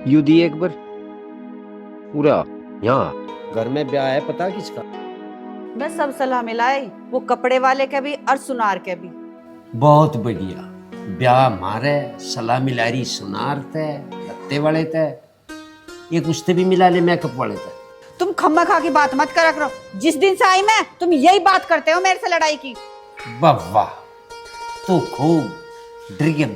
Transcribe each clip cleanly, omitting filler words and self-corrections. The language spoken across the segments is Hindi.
यू दी एक बार पूरा। यहाँ घर में ब्याह है, पता किसका? मैं सब सलाह मिलाई, वो कपड़े वाले के भी और सुनार के भी। बहुत बढ़िया। ब्याह मारे सलाह मिलारी सुनार थे, लत्ते वाले थे, एक उससे भी मिला ले मेकअप वाले थे। तुम खम्मा खा की बात मत करा करो। जिस दिन से आई मैं, तुम यही बात करते हो मेरे से लड़ाई की। वाह वाह, तो खूब डर गया।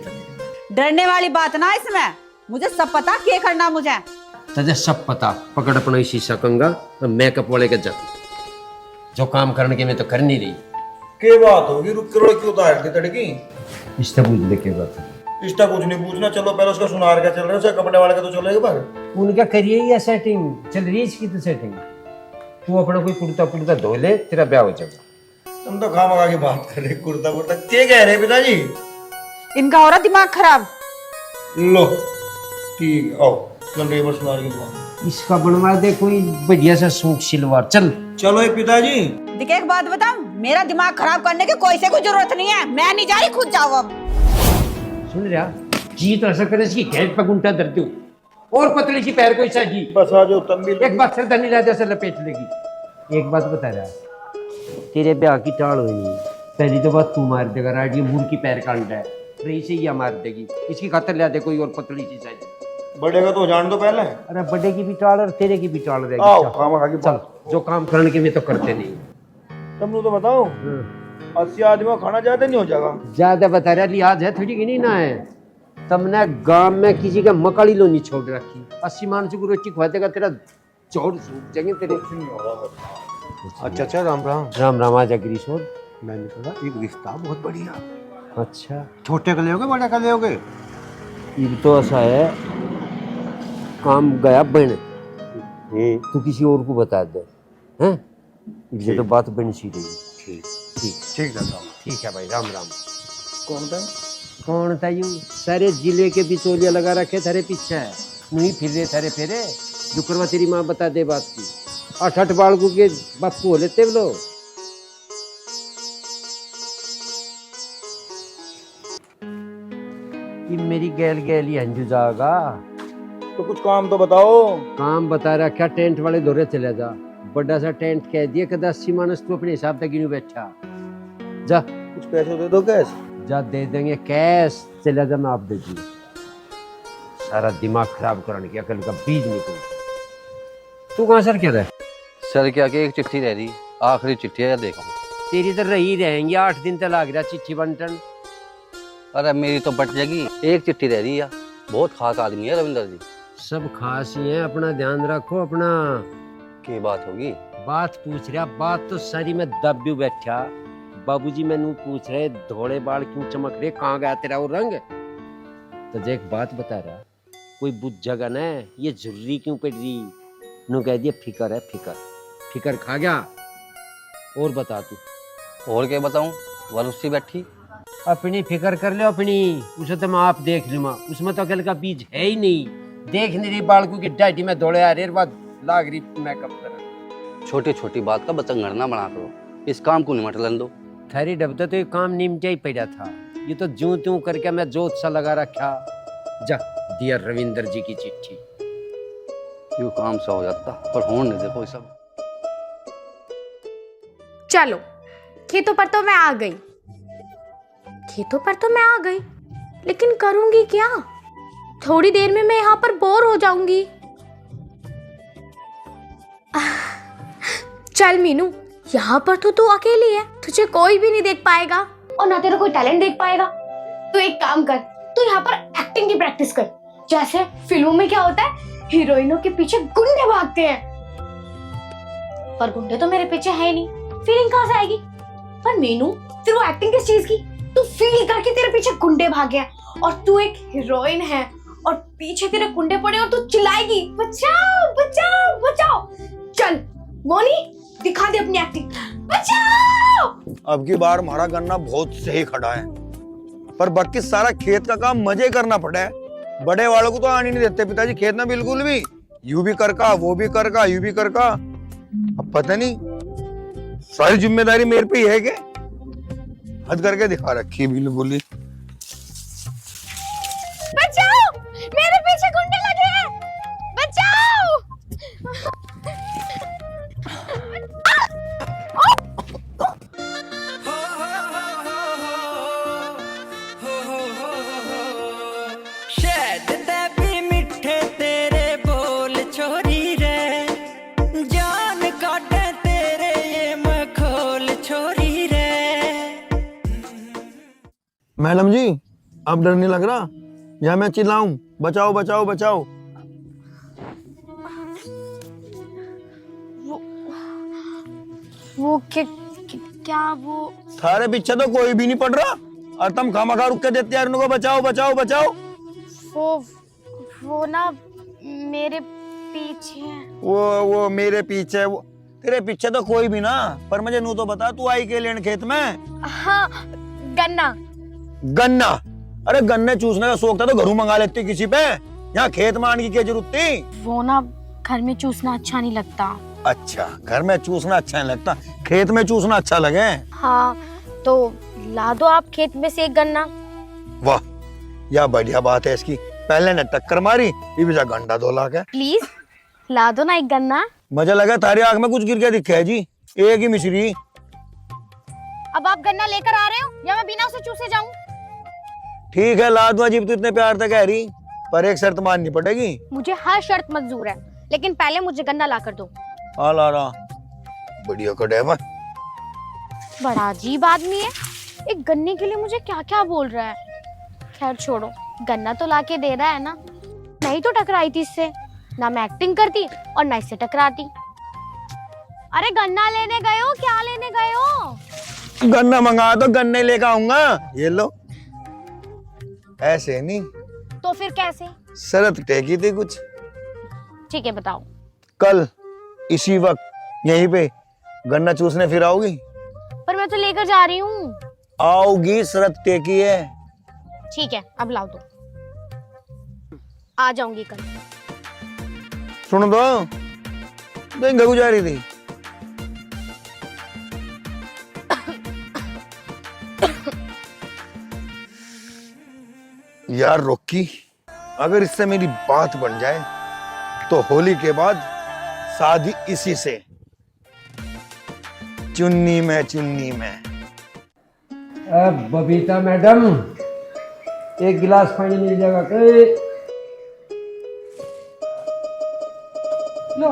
डरने वाली बात ना इसमें, मुझे सब पता क्या करना मुझे। तुझे सब पता, पकड़ अपना शीशा कंगा और मेकअप वाले के जाती जो काम करने के मैं तो कर नहीं रही। के बात होगी, रुक करोड़ की उतार दी तड़की। इस पूछ दे के बात इसका कुछ नहीं पूछना, चलो पहले उसका सुनार क्या चल रहा है, उसका कपड़े वाले का तो चलेगा पर उनका करिए या सेटिंग चल रही है इसकी तो सेटिंग। तू अपना कोई कुर्ता पुर्ता धो ले, तेरा ब्याह हो जाएगा। तुम तो खामखा की बात कर रहे, कुर्ता कुर्ता क्या कह रहे पिताजी? इनका हो रहा दिमाग खराब। लो ठीक है, आओ लंबे पर सुनार की दुकान। इसका बनवा दे कोई बढ़िया सा सूट सिलवार। चल चलो ये पिताजी। देखिए एक बात बताऊं, मेरा दिमाग खराब करने की कोई से कोई जरूरत नहीं है। मैं नहीं जा रही, खुद जाओ अब। सुन रहा जी, तो ऐसा करे इसकी घेट पर गुंटा दर्द दो और पतली सी पैर को ऐसा जी बस आ जाओ तंबी। एक बात से धनी राजा से लपेट लेगी। एक बात बता रहा, तेरे ब्याह की टाल हुई नहीं। पहली तो बात तू मार देगा, राइट ये मुर्ग की पैर का अंडा है, रही से ये मार देगी। इसकी खातर ला दे कोई और पतली सी साइज। बड़े का तो जान दो पहले। अरे बड़े की भी टाल और तेरे की भी टाल रहेगी। आओ खामखा की चल, बात। जो काम करने के में तो करते नहीं। तुम तो बताओ 80 आदमी का खाना ज्यादा नहीं हो जाएगा? ज्यादा बता रहा, लिहाज है थोड़ी की नहीं ना है। तुमने गांव में किसी का मकाड़ी लो नहीं छोड़ रखी। 80 मानसों को रोटी खवा देगा, तेरा जोड़ सूख जाएंगे तेरे। अच्छा अच्छा, राम राम। राम राम। आजा गिरीशोर। मैंने कहा एक रिश्ता बहुत बढ़िया। अच्छा, छोटे का लोगे बड़े का लोगे? ये तो ऐसा है, काम गया बन, तू किसी और को बता दे हैं। ये तो बात बन सी रही। ठीक ठीक ठीक है। ठीक है भाई, राम राम। कौन था? कौन था यूं? सारे जिले के बिचौलिया लगा रखे थारे पीछे है, नहीं फिर रहे थारे फेरे। जो करवा तेरी माँ बता दे बात की। 8 बालकों के बापू हो लेते वो लोग। कि मेरी गैल गैल ही हंजू जाएगा। तो कुछ काम तो बताओ। काम बता रखा, टेंट वाले दौरे चले जा। बड़ा सा टेंट कह दिया कि 80 मानस तू अपने हिसाब तक गिनू बैठा। जा कुछ पैसे दे दो कैश। जा दे देंगे कैश। चले जा, मैं आप दे दी। सारा दिमाग खराब कराने की अकल का बीज निकल। तू कहाँ सर क्या रहा? सर क्या कि एक चिट्ठी रह रही, आखिरी चिट्ठी है, देखो। तेरी तो रही रहेंगी, 8 दिन तक लग रहा चिट्ठी बंटन। अरे मेरी तो बट जाएगी, एक चिट्ठी रह रही है। बहुत खास आदमी है रविंदर जी। सब खास ही है, अपना ध्यान रखो अपना। की बात होगी? बात पूछ रहा, बात तो सारी मैं दब्यू बैठा। बाबूजी मैनू पूछ रहे धोले बाल क्यों चमक रहे, कहाँ गया तेरा वो रंग। तो एक बात बता रहा, कोई बुझ जगह न ये झुर्री क्यों पड़ रही। नु कह दिया फिकर है, फिकर फिकर खा गया। और बता तू। और क्या बताऊं, वरुसी बैठी। अपनी फिकर कर लो अपनी, उसे तो मैं आप देख लूंगा। उसमें तो अकल का बीज है ही नहीं। देख नहीं रही बालकों की डाइटी में दौड़े आ रहे बाद लाग रही मेकअप कर। छोटी छोटी बात का बतंगड़ ना बना करो, इस काम को निमट लेने दो। थारी डबता तो ये काम निमटा ही पड़ा था। ये तो ज्यों त्यों करके मैं जोत सा लगा रखा। जा दिया रविंदर जी की चिट्ठी। यूं काम सा हो जाता, पर होने नहीं देखो सब। चलो खेतों पर तो मैं आ गई, खेतों पर तो मैं आ गई, लेकिन करूंगी क्या? थोड़ी देर में मैं यहाँ पर बोर हो जाऊंगी। चल मीनू, यहाँ पर तो तू अकेली है, तुझे कोई भी नहीं देख पाएगा और ना तेरा कोई टैलेंट देख पाएगा। तू एक काम कर, तू यहाँ पर एक्टिंग की प्रैक्टिस कर। जैसे फिल्मों में क्या होता है, हीरोइनों के पीछे गुंडे भागते हैं, पर गुंडे तो मेरे पीछे है नहीं, फीलिंग कहाँ से आएगी? पर मीनू, फिर वो एक्टिंग किस चीज की? तू फील करके तेरे पीछे गुंडे भागे हैं और तू एक हीरोइन है और पीछे तेरे गुंडे पड़े और तू चिल्लाएगी बचाओ बचाओ बचाओ। चल मोनी, दिखा दे अपनी एक्टिंग, बचाओ। अब की बार हमारा गन्ना बहुत सही खड़ा है, पर बाकी सारा खेत का काम मजे करना पड़ा है। बड़े वालों को तो आने नहीं देते पिताजी खेत में बिल्कुल भी। यू भी कर का, वो भी कर का, यू भी कर का। अब पता नहीं सारी जिम्मेदारी मेरे पे ही है क्या? हद करके दिखा रखी है बिल्कुल ही। बचाओ, मेरे पीछे गुंडे लगे हैं। मैडम जी, अब डर नहीं लग रहा? या मैं चिल्लाऊं बचाओ बचाओ बचाओ? वो क्या वो? थारे पीछे तो कोई भी नहीं पड़ रहा और तुम खामखा रुक के देते यार उनको बचाओ बचाओ बचाओ। वो ना मेरे पीछे है। वो मेरे पीछे, वो तेरे पीछे तो कोई भी ना, पर मुझे नू तो बता तू आई के लेन खेत में? हाँ, गन्ना। गन्ना? अरे गन्ने चूसने का शौक था तो घरों मंगा लेती किसी पे, यहाँ खेत में आने की क्या जरूरत थी? वो ना घर में चूसना अच्छा नहीं लगता। अच्छा, घर में चूसना अच्छा नहीं लगता, खेत में चूसना अच्छा लगे? हाँ, तो ला दो आप खेत में से एक गन्ना। वाह, यह बढ़िया बात है इसकी। पहले ने टक्कर मारी, ये भी गंडा धो ला के। प्लीज ला दो ना एक गन्ना। मुझे लगा तारी आंख में कुछ गिर गया दिखे है जी, एक ही मिश्री। अब आप गन्ना लेकर आ रहे हो या मैं बिना उसे चूसे जाऊं? ठीक है, ला दूंगा, जीप तो इतने प्यार से कह रही, पर एक शर्त माननी पड़ेगी। मुझे हर शर्त मंजूर है, लेकिन पहले मुझे गन्ना ला कर दो। आ ला रहा, बढ़िया कटे है। बड़ा अजीब आदमी है, एक गन्ने के लिए मुझे क्या क्या बोल रहा है। खैर छोड़ो, गन्ना तो लाके दे रहा है ना। नहीं तो टकराई थी इससे, ना मैं एक्टिंग करती और ना इससे टकराती। अरे गन्ना लेने गए हो? क्या लेने गए हो? गन्ना मंगा तो गन्ने लेकर आऊंगा। ये लो। ऐसे नहीं तो फिर कैसे? शरत टेकी थी कुछ। ठीक है, बताओ। कल इसी वक्त यहीं पे गन्ना चूसने फिर आओगी? पर मैं तो लेकर जा रही हूँ। आओगी, शरत टेकी है। ठीक है, अब लाओ दो, आ जाऊंगी कल। सुनो तो, देंगे गुजारी थी। यार रोकी, अगर इससे मेरी बात बन जाए तो होली के बाद शादी इसी से, चुन्नी में चुन्नी में। अब बबीता मैडम, एक गिलास पानी मिल जाएगा के? लो।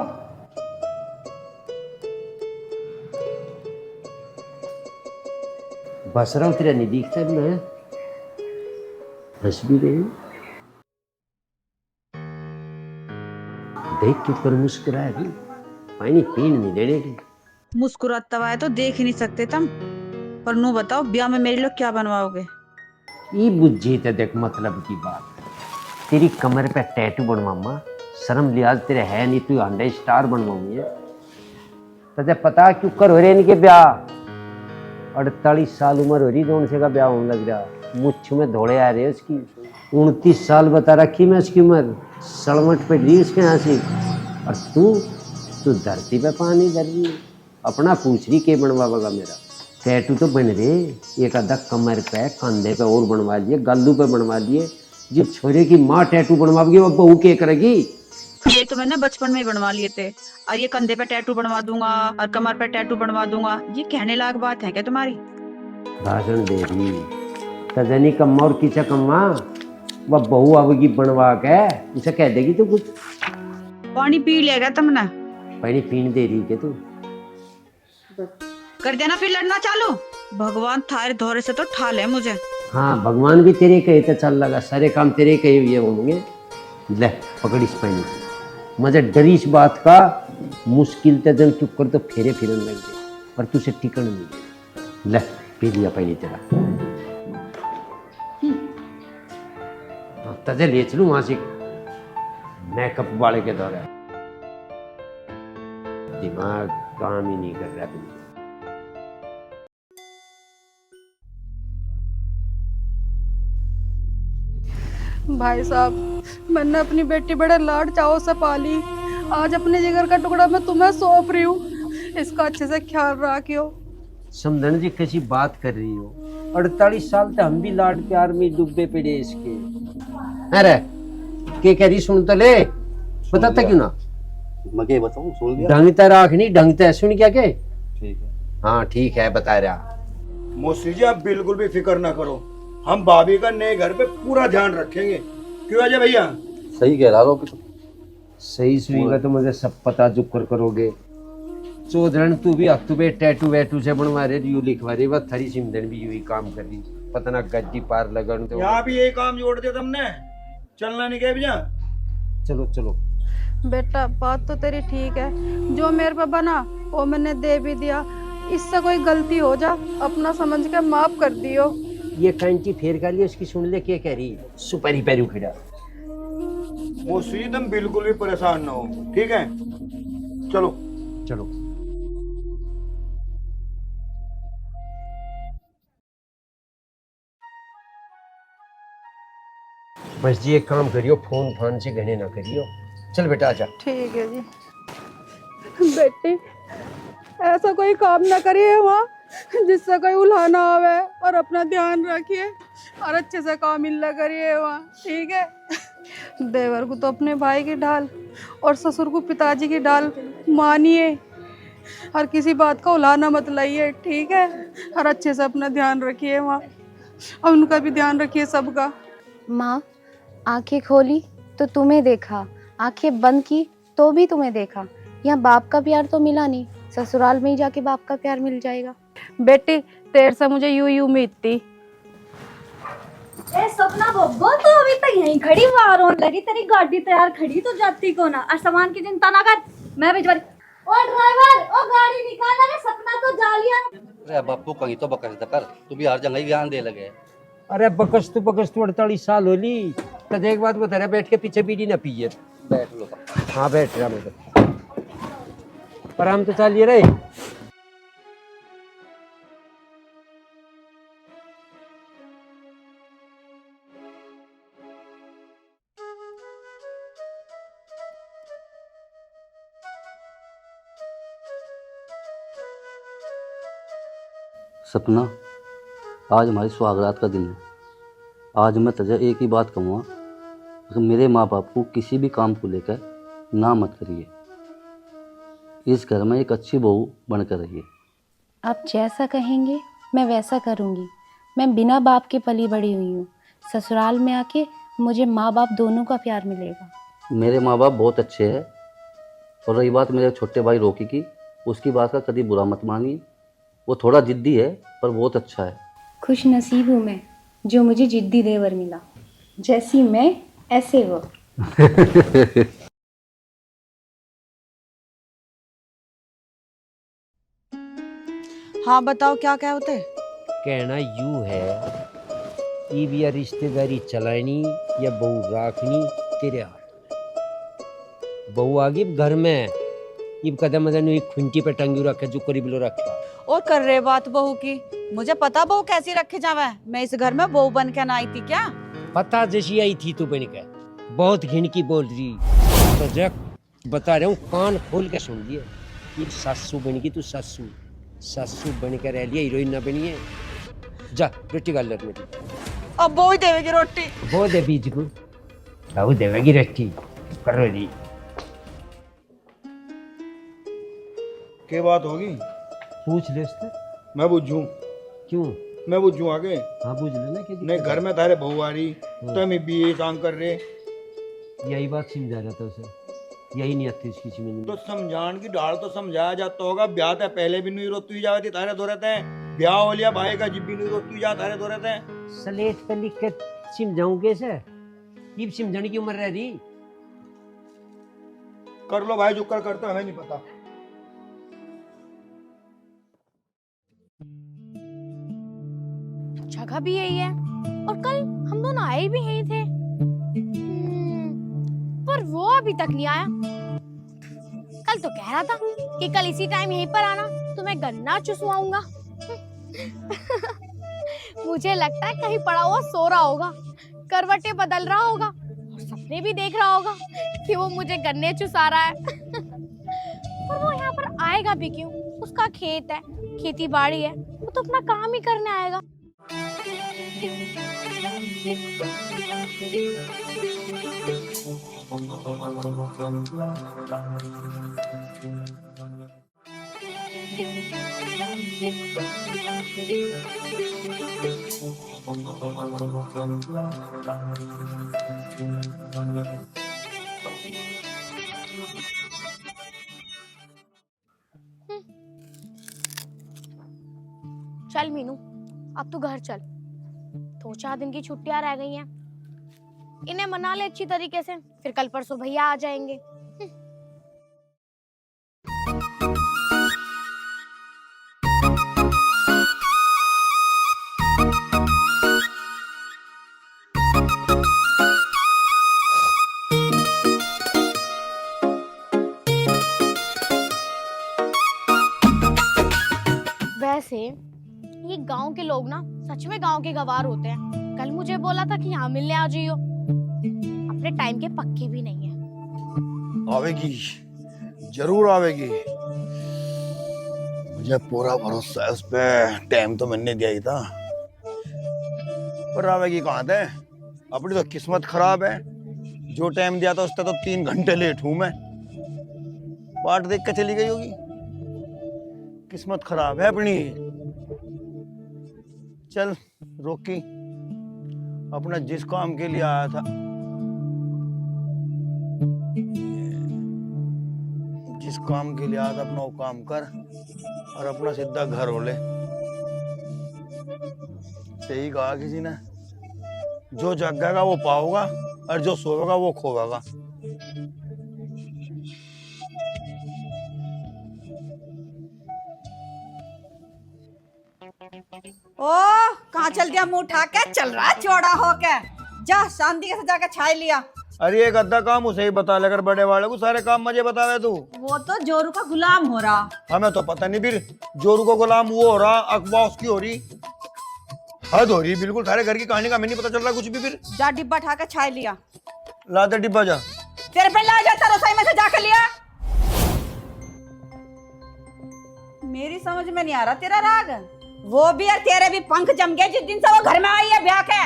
बस रहा हूँ, तेरा नहीं दिखता मैं हंस भी रही हूँ। देख के ऊपर मुस्कुराएगी, पानी पीने नहीं देने की। मुस्कुराता हुआ है तो देख ही नहीं सकते तुम। पर नू बताओ, ब्याह में मेरे लोग क्या बनवाओगे? ये बुझी तो देख मतलब की बात। तेरी कमर पे टैटू बनवाऊंगा, शर्म लिहाज तेरे है नहीं, तू अंडे स्टार बनवाऊंगी। तुझे पता क्यों कर हो रहे इनके ब्याह? 48 साल उम्र हो रही, कौन से का ब्याह होने लग रहा। मुझ में धोड़े आ रहे उसकी। 29 साल बता रखी मैं उसकी उम्र, सड़मट पे ली उसके यहाँ से। और तू धरती पे पानी धर रही, अपना पूछ रही के बनवाएगा मेरा। टैटू तो बन रहे, एक आधा कमर पे, कंधे पे और बनवा लिए, गालू पे बनवा लिए। जब छोरे की माँ टैटू बनवाएगी वो बहू के करेगी? ये तो मैंने बचपन में ही बनवा लिए थे, और ये कंधे पे टैटू बनवा दूंगा और कमर पे टैटू बनवा दूंगा, ये कहने लायक बात है क्या तुम्हारी? भाषण दे रही तजनी कम्मा और किचा कम्मा, वह बहू आवेगी बनवा के, उसे कह देगी तो कुछ। पानी पी लेगा तुमने? पानी पीने दे रही के तू? कर देना फिर लड़ना चालू। भगवान थारे धोरे से तो ठा ले मुझे। हाँ, भगवान भी तेरे कहे तो चल लगा, सारे काम तेरे कहे हुए होंगे। ले पकड़ी इस पानी, मुझे डरी इस बात का। मुश्किल ते जन चुप कर तो फेरे फिरन लग गए, पर तुझे टिकन नहीं दे। ले पी लिया पानी तेरा। तजे ले चलू वहां से मेकअप वाले के दौरे। दिमाग काम ही नहीं कर रहा बिल्कुल। भाई साहब, मैंने अपनी बेटी बड़े लाड चाव से पाली, आज अपने जिगर का टुकड़ा मैं तुम्हें सौंप रही हूँ, इसका अच्छे से ख्याल रखियो। समझन जी कैसी बात कर रही हो? 48 साल तक हम भी लाड प्यार में डूबे पड़े इसके। अरे के कह रही सुन तो ले, बताता क्यों ना? मैं क्या बताऊं, सुन लिया। ढंगता राख नहीं, ढंगता सुन क्या के? ठीक है। हाँ ठीक है, बता रहा। मौसी जी आप बिल्कुल भी फिक्र ना करो, हम भाभी का नए घर पे पूरा ध्यान रखेंगे। क्यों अजय भैया? सही कह रहा हो कि सही सुनेगा तो मुझे सब पता जुक्र करोगे। चौधरन तू भी हक पे टैटू वैटू से बनवा रहे, यू लिखवा रहे, वह थरी सिमधन भी यू ही काम कर रही। पता ना गड्डी पार लगन तो यहाँ भी यही काम जोड़ दिया तुमने, चलना नहीं क्या भैया। चलो चलो। बेटा बात तो तेरी ठीक है, जो मेरे पे बना वो मैंने दे भी दिया। इससे कोई गलती हो जा अपना समझ के माफ कर दियो। ये कैंची फेर कर लिया, उसकी सुन ले क्या कह रही, सुपारी पैरू खड़ा। वो सुई तुम बिल्कुल भी परेशान ना हो, ठीक है? चलो चलो। बस जी एक काम करियो, फोन फान से घने ना करियो। चल बेटा आजा। ठीक है जी। बेटी ऐसा कोई काम ना करिए वहाँ जिससे कोई उल्हाना आवे, और अपना ध्यान रखिए और अच्छे से काम मिलना करिए वहाँ, ठीक है? देवर को तो अपने भाई की ढाल और ससुर को पिताजी की ढाल मानिए, और किसी बात का उल्हाना मत लाइए, ठीक है? और अच्छे से अपना ध्यान रखिए वहाँ, और उनका भी ध्यान रखिए सबका। माँ, आंखें खोली तो तुम्हें देखा, आंखें बंद की तो भी तुम्हें देखा। यहाँ बाप का प्यार तो मिला नहीं, ससुराल में ही जाके बाप का प्यार मिल जाएगा। बेटी तेरे से मुझे यूं उम्मीद थी। ए सपना बब्बो, तो अभी तक यहीं खड़ी हुआ रोन लगी, तेरी गाड़ी तैयार खड़ी तो जाती को ना, और सामान की चिंता ना कर, मैं भिजवा। ओ ड्राइवर, ओ गाड़ी निकाल, अरे सपना तो जा लिया। अरे बापू कहीं तो बकस कर, तू भी हर जगह ही ज्ञान दे लगे। अरे बकस तू 48 साल होली तो देख बात बता रहा, बैठ के पीछे बीड़ी ना पिए। बैठ लो। हाँ बैठ रहा मैं पर हम तो चलिए रहे। सपना, आज हमारी सुहागरात का दिन है। आज मैं तुझे एक ही बात कहूँगा कि मेरे माँ बाप को किसी भी काम को लेकर ना मत करिए। इस घर में एक अच्छी बहू बनकर रहिए। आप जैसा कहेंगे मैं वैसा करूँगी। मैं बिना बाप के पली बड़ी हुई हूँ, ससुराल में आके मुझे माँ बाप दोनों का प्यार मिलेगा। मेरे माँ बाप बहुत अच्छे हैं, और रही बात मेरे छोटे भाई रोकी की, उसकी बात का कभी बुरा मत मानिए। वो थोड़ा जिद्दी है पर बहुत अच्छा है। खुश नसीब हूँ मैं जो मुझे जिद्दी देवर मिला, जैसी मैं ऐसे वो। हाँ बताओ क्या क्या होते। कहना यूं है, इब या रिश्तेदारी चलानी या बहू राखनी तेरे हाथ। बहू आ गई घर में, इब कदम मदन एक खुंटी पे टंगी रखे जो करीब लो रखा। और कर रहे बात बहू की, मुझे पता बहू कैसी रखे जावे। मैं इस घर में बहू बन के ना आई थी क्या? पता जैसी आई थी तू बन के, बहुत घिनकी बोल रही। तो जब बता रहा हूँ कान खोल के सुन लिए, ये सासू बन गई तू, सासू सासू बन के रह लिया, हीरोइन ना बनी है। जा रोटी गाल ले मेरी। अब बहू ही देवेगी रोटी। वो दे बीज को, अब देवेगी रोटी करो जी। क्या बात होगी? पूछ ले उससे। मैं बुझूं, क्यों? मैं बुझूं आगे। हाँ पूछ लेना क्या नहीं घर में तारे बहू आ रही तो मैं भी ये काम कर रहे, यही बात समझा रहा था उसे, यही नहीं आती उसकी समझ तो में। समझान की डाल तो समझाया जाता होगा। ब्याह था पहले भी नहीं रोती जाती तारे दो रहते हैं, ब्याह हो लिया भाई का जिब भी नहीं रोती जा तारे दो रहते हैं। स्लेट पे लिख के समझाऊं कैसे? ये समझाने की उम्र रह रही। कर लो भाई जो कर करता हमें नहीं पता। जगह भी यही है, और कल हम दोनों आए भी यही थे। पर वो अभी तक नहीं आया। कल तो कह रहा था कि कल इसी टाइम यहीं पर आना तो मैं गन्ना चुसवाऊंगा। मुझे लगता है कहीं पड़ा हुआ सो रहा होगा, करवटें बदल रहा होगा, और सपने भी देख रहा होगा कि वो मुझे गन्ने चुसा रहा है। पर वो यहाँ पर आएगा भी क्यों? उसका खेत है, खेती बाड़ी है, वो तो अपना काम ही करने आएगा। चल मीनू, अब तू घर चल। 4 दिन की छुट्टियां रह गई हैं, इन्हें मना ले अच्छी तरीके से, फिर कल परसों भैया आ जाएंगे। वैसे ये गांव के लोग ना सच में गांव के गवार होते हैं। कल मुझे बोला था कि यहाँ मिलने आ जाइयो, अपने टाइम के पक्के भी नहीं है। आवेगी, जरूर आवेगी, मुझे पूरा भरोसा है उस पे। टाइम तो मैंने दिया ही था, पर आवेगी कहाँ थे? अपनी तो किस्मत खराब है, जो टाइम दिया था उससे तो 3 घंटे लेट हूं मैं। बाट देख के चली गई होगी, किस्मत खराब है अपनी। चल रोकी, अपना जिस काम के लिए आया था, जिस काम के लिए आया था अपना वो काम कर और अपना सीधा घर हो ले। सही कहा किसी ने, जो जगेगा वो पाओगा और जो सोएगा वो खोएगा। ओ कहाँ चल दिया मुंह उठा के? चल रहा है चौड़ा होके, जा शांति से जाके छाई लिया। अरे एक अद्धा काम उसे ही बता लेकर बड़े वाले को सारे काम मजे बतावे तू। वो तो जोरू का गुलाम हो रहा। हमें तो पता नहीं, फिर जोरू को गुलाम वो हो रहा, अखबार उसकी हो रही, हद हो रही बिल्कुल। सारे घर की कहानी का हमें नहीं पता चल रहा कुछ भी। फिर जा डिब्बा उठा के छाई लिया। ला दे डिब्बा, जा तेरे पे ला जाता रसोई में से जाकर लिया। मेरी समझ में नहीं आ रहा तेरा राग। वो भी और तेरे भी पंख जम गए जिस दिन से वो घर में आई है ब्याह के।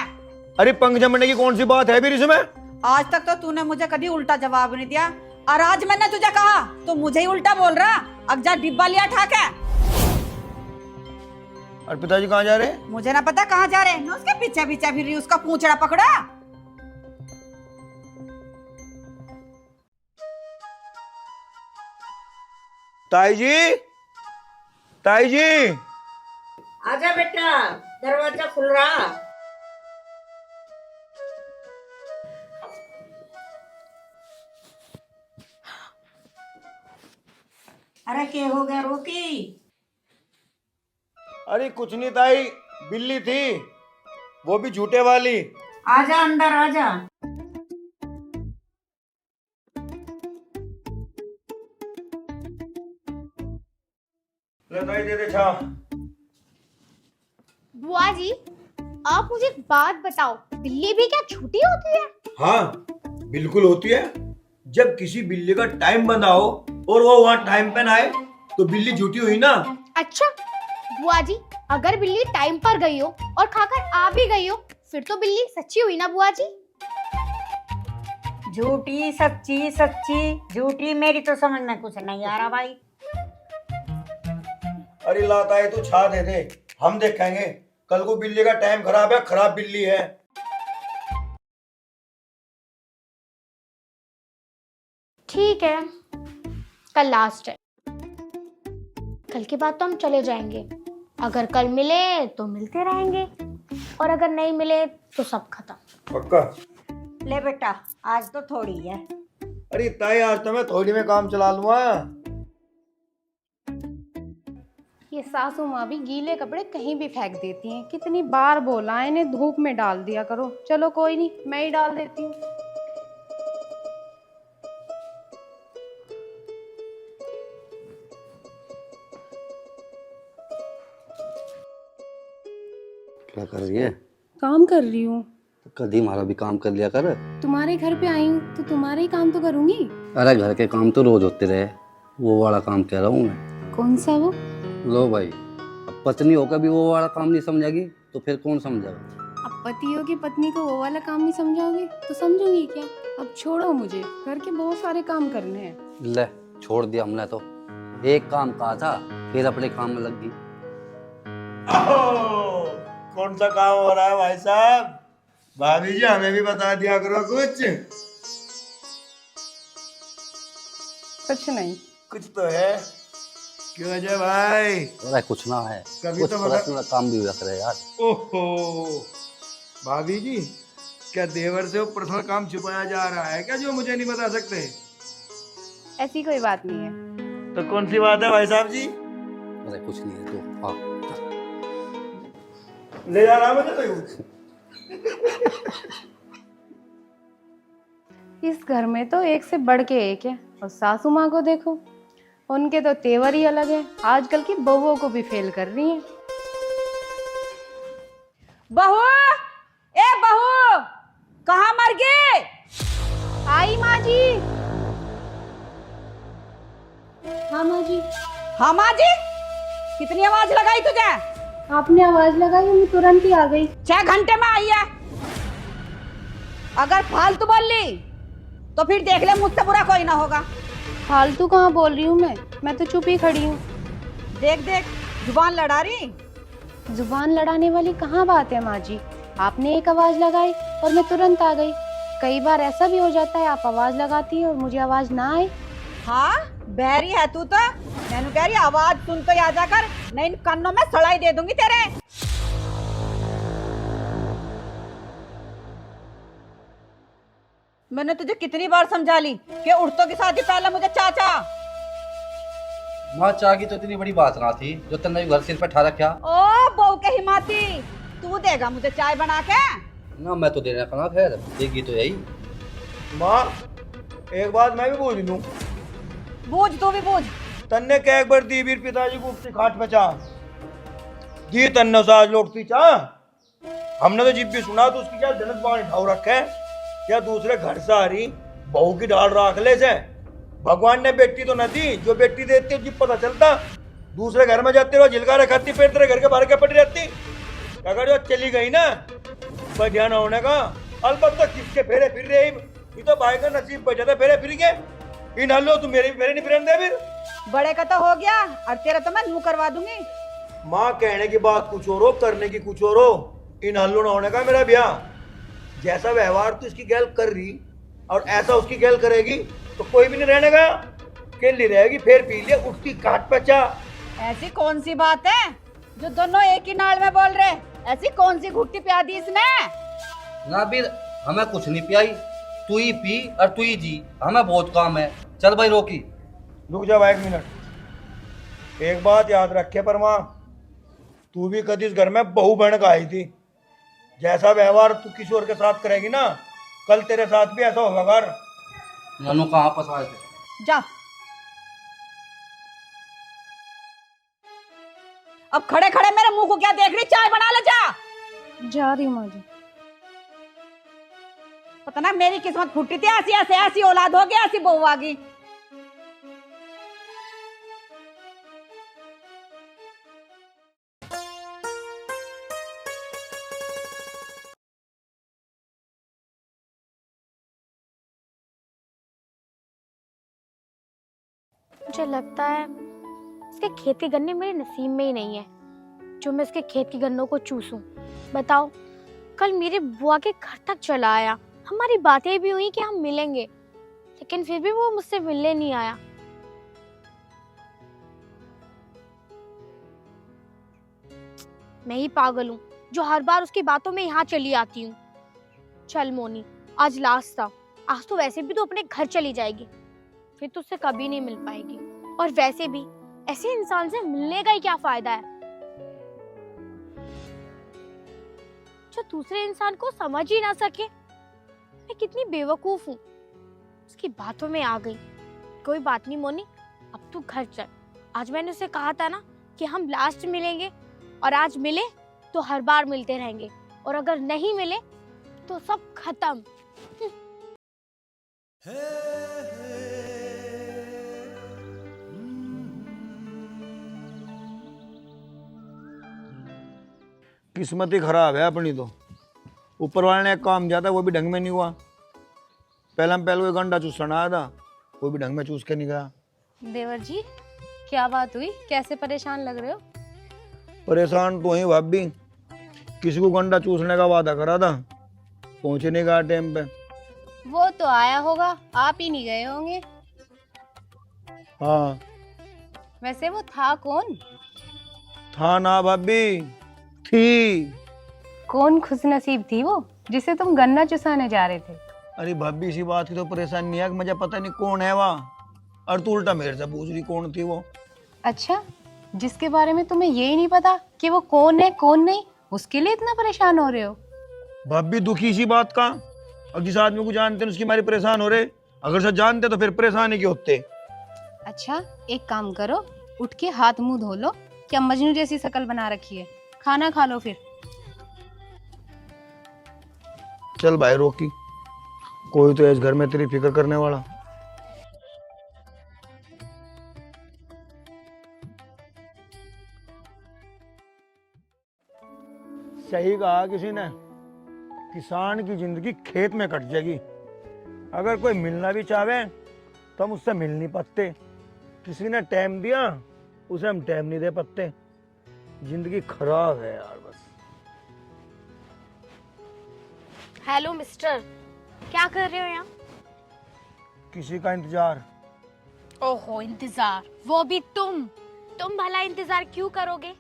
अरे पंख जमने की कौन सी बात है फिर इसमें? आज तक तो तूने मुझे कभी उल्टा जवाब नहीं दिया, और आज मैंने तुझे कहा तो मुझे ही उल्टा बोल रहा। अब जा डिब्बा लिया उठा के। और पिताजी कहाँ जा रहे? मुझे ना पता कहाँ जा रहे हैं, उसके पीछे पीछे फिर रही, उसका पूंछड़ा पकड़ा। ताई जी, ताई जी, आजा बेटा, दरवाजा खुल रहा। अरे क्या हो गया रोकी? अरे कुछ नहीं ताई, बिल्ली थी, वो भी झूठे वाली। आजा अंदर आजा। ले ताई दे दे छा। बुआ जी, आप मुझे एक बात बताओ, बिल्ली भी क्या झूठी होती है? हाँ बिल्कुल होती है। जब किसी बिल्ली का टाइम बंधा हो और वो वहाँ टाइम पे ना आए तो बिल्ली झूठी हुई ना। अच्छा बुआ जी, अगर बिल्ली टाइम पर गई हो और खाकर आ भी गई हो, फिर तो बिल्ली सच्ची हुई ना बुआ जी? झूठी सच्ची, सच्ची झूठी, मेरी तो समझ में कुछ नहीं आ रहा भाई। अरे लाता है तू छा दे दे, हम देखेंगे। कल को बिल्ली का टाइम खराब है, खराब बिल्ली है। ठीक है, कल लास्ट है, कल के बाद तो हम चले जाएंगे। अगर कल मिले तो मिलते रहेंगे, और अगर नहीं मिले तो सब खत्म। पक्का? ले बेटा, आज तो थोड़ी है। अरे ताई आज तो मैं थोड़ी में काम चला लूंगा। ये सासू माँ भी गीले कपड़े कहीं भी फेंक देती हैं। कितनी बार बोला है इन्हें धूप में डाल दिया करो। चलो कोई नहीं, मैं ही डाल देती हूँ। क्या कर रही है? काम कर रही हूँ। तो कभी हमारा भी काम कर लिया कर। तुम्हारे घर पे आई हूँ तो तुम्हारे ही काम तो करूंगी। अरे घर के काम तो रोज होते रहे, वो वाला काम कह रहा हूँ मैं। कौन सा वो? लो भाई, अब पत्नी होकर भी वो वाला काम नहीं समझेगी तो फिर कौन समझेगा? अब पतियों की पत्नी को वो वाला काम नहीं समझाओगे तो समझूंगी क्या? अब छोड़ो, मुझे घर के बहुत सारे काम करने हैं। ले छोड़ दिया हमने तो। एक काम कहा था, फिर अपने काम में लग गई। कौन सा काम हो रहा है भाई साहब? भाभी जी हमें भी बता दिया करो कुछ। कुछ नहीं। कुछ तो है। क्यों अजय भाई? अरे कुछ ना है, कभी कुछ तो मगर- पर्सनल काम भी रख रहे यार। ओहो, भाभी जी, क्या देवर से वो पर्सनल काम छुपाया जा रहा है क्या, जो मुझे नहीं बता सकते? ऐसी कोई बात नहीं है। तो कौन सी बात है भाई साहब जी? अरे कुछ नहीं है तो हाँ। ले जा रहा मुझे तो। इस घर में तो एक से बढ़ के एक है, और सासू माँ को देखो, उनके तो तेवर ही अलग है, आजकल की बहुओं को भी फेल कर रही है। बहू, ए बहू, कहाँ मर गए? आई माँ जी। हाँ माँ जी। हाँ माँ जी, कितनी आवाज लगाई तुझे? आपने आवाज लगाई, मैं तुरंत ही आ गई। 6 घंटे में आई है। अगर फालतू बोल ली तो फिर देख ले, मुझसे बुरा कोई ना होगा। फालतू कहाँ बोल रही हूँ मैं तो चुप ही खड़ी हूँ। देख देख, जुबान लड़ा रही। जुबान लड़ाने वाली कहाँ बात है माँ जी, आपने एक आवाज लगाई और मैं तुरंत आ गई। कई बार ऐसा भी हो जाता है, आप आवाज लगाती है और मुझे आवाज ना आए। हाँ, बहरी है तू तो। मैंने कह रही आवाज सुन तो आ जाकर, नहीं कानों में सड़ाई दे दूंगी तेरे। मैंने तुझे कितनी बार समझा ली कि उड़तों की शादी पहले मुझे चाचा। माँ चाह की तो इतनी बड़ी बात ना थी जो तन्ने घर सिर पे ठा रखा। ओ बहू के हिमाती, तू देगा मुझे चाय बना के? ना मैं तो देने का ना, खैर देगी तो यही। माँ, एक बात मैं भी पूछ लूं। बूझ, तू भी बूझ। तन्ने क्या एक बार दी वीर पिताजी को उसकी खाट पे चाह दी, तन्ने से आज लौटती चाह। हमने तो जिब भी सुना तो उसकी क्या जनत पानी ढाव रखे है, क्या दूसरे घर से आ रही बहू की डाल राख ले से। भगवान ने बेटी तो न दी, जो बेटी देती है जिब पता चलता। दूसरे घर में जाते हुए झिलका रखाती, फिर तेरे घर के बाहर क्या पड़ी रहती। अगर जो चली गई ना, पर ध्यान होने का। अलबत्ता किसके फेरे फिर रहे, ये तो भाई का नसीब बचा था, फेरे फिर गए। इन हल्लो तू मेरे नहीं फिरन दे फिर। बड़े का तो हो गया, और तेरा तो मैं मुंह करवा दूंगी। माँ, कहने की बात कुछ और हो, करने की कुछ और हो। इन हल्लो न होने का मेरा ब्याह। जैसा व्यवहार तू इसकी गैल कर रही और ऐसा उसकी गैल करेगी तो कोई भी नहीं रहने का। केली रहेगी, फिर पी लिया, उठती काट पे चाह। ऐसी कौन सी बात है जो दोनों एक ही नाल में बोल रहे? ऐसी कौन सी घुट्टी प्या दी इसने? ना बीर, हमें कुछ नहीं पियाई, तू ही पी और तू ही जी, हमें बहुत काम है। चल भाई रोकी। रुक जा भाई 1 मिनट। एक बात याद रखे परमा, तू भी कभी इस घर में बहू बन का आई थी। जैसा व्यवहार तू किसी और के साथ करेगी ना, कल तेरे साथ भी ऐसा होगा। घर ननू कहाँ फंसाए थे? जा, अब खड़े खड़े मेरे मुंह को क्या देख रही? चाय बना ले जा। जा रही हूँ माँ जी। पता ना मेरी किस्मत फूटी थी, ऐसी ऐसी ऐसी औलाद हो गई, ऐसी बहू आ गई। मुझे लगता है इसके खेत के गन्ने मेरे नसीब में ही नहीं है, जो मैं इसके खेत के गन्नों को चूसूं। बताओ, कल मेरे बुआ के घर तक चला आया, हमारी बातें भी हुई कि हम मिलेंगे, लेकिन फिर भी वो मुझसे मिलने नहीं आया। मैं ही पागल हूँ जो हर बार उसकी बातों में यहाँ चली आती हूँ। चल मोनी, आज लास्ट था, आज तो वैसे भी तो अपने घर चली जाएगी, फिर तो उससे कभी नहीं मिल पाएगी। और वैसे भी ऐसे इंसान से मिलने का ही क्या फायदा है जो दूसरे इंसान को समझ ही ना सके। मैं कितनी बेवकूफ हूँ, उसकी बातों में आ गई। कोई बात नहीं मोनी, अब तू घर चल। आज मैंने उसे कहा था ना कि हम लास्ट मिलेंगे, और आज मिले तो हर बार मिलते रहेंगे, और अगर नहीं मिले तो सब खत्म। किस्मत ही खराब है अपनी तो। ऊपर वाले ने एक काम दिया था, वो भी ढंग में नहीं हुआ। पहले कोई गंडा चूसना आया था, वो भी ढंग में चूस के नहीं गया। देवर जी, क्या बात हुई? कैसे परेशान लग रहे हो? परेशान तो ही भाभी, किसी को गंडा चूसने का वादा करा था, पहुंचे नहीं गया टाइम पे। वो तो आया होगा, आप ही नहीं गए होंगे। हाँ, वैसे वो था कौन? था ना भाभी, थी। कौन खुशनसीब थी वो जिसे तुम गन्ना चुसाने जा रहे थे? अरे भाभी इसी बात की तो परेशानी नहीं है कि मुझे पता नहीं कौन है वहाँ, और तू उल्टा मेरे से पूछ रही कौन थी वो। अच्छा, जिसके बारे में तुम्हें यही नहीं पता कि वो कौन है कौन नहीं, उसके लिए इतना परेशान हो रहे हो? भाभी दुखी इसी बात का, और जिस आदमी को जानते हैं उसकी मारी परेशान हो रहे, अगर सब जानते तो फिर परेशान ही क्यों होते। अच्छा, एक काम करो, उठ के हाथ मुंह धो लो। क्या मजनू जैसी शक्ल बना रखी है, खाना खा लो फिर। चल भाई रोकी, कोई तो इस घर में तेरी फिक्र करने वाला। सही कहा किसी ने, किसान की जिंदगी खेत में कट जाएगी। अगर कोई मिलना भी चाहे तो हम उससे मिल नहीं पाते, किसी ने टाइम दिया उसे हम टाइम नहीं दे पाते। जिंदगी खराब है यार बस। हेलो मिस्टर, क्या कर रहे हो यहाँ? किसी का इंतजार। ओहो, इंतजार? वो भी तुम भला इंतजार क्यों करोगे?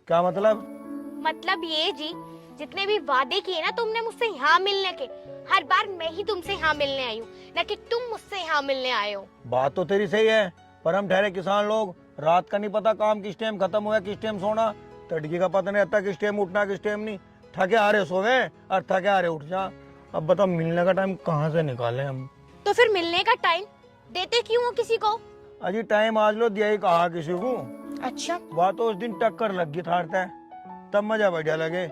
क्या मतलब? मतलब ये जी, जितने भी वादे किए ना तुमने मुझसे यहाँ मिलने के, हर बार मैं ही तुमसे यहाँ मिलने आई हूँ, न कि तुम मुझसे यहाँ मिलने आए हो। बात तो तेरी सही है, पर हम ठहरे किसान लोग, रात का नहीं पता काम किस टाइम खत्म हुआ, किस टाइम सोना, तड़की का पता नहीं रहता किस टाइम उठना किस टाइम नहीं। थके हारे सोवे और थके हारे उठ जा। अब बताओ मिलने का टाइम कहाँ से निकाले हम? तो फिर मिलने का टाइम देते क्यों हो किसी को? अजी टाइम आज लो दिया ही कहा किसी को। अच्छा, बात तो उस दिन टक्कर लग गई थारते, तब मजा बढ़िया लगे,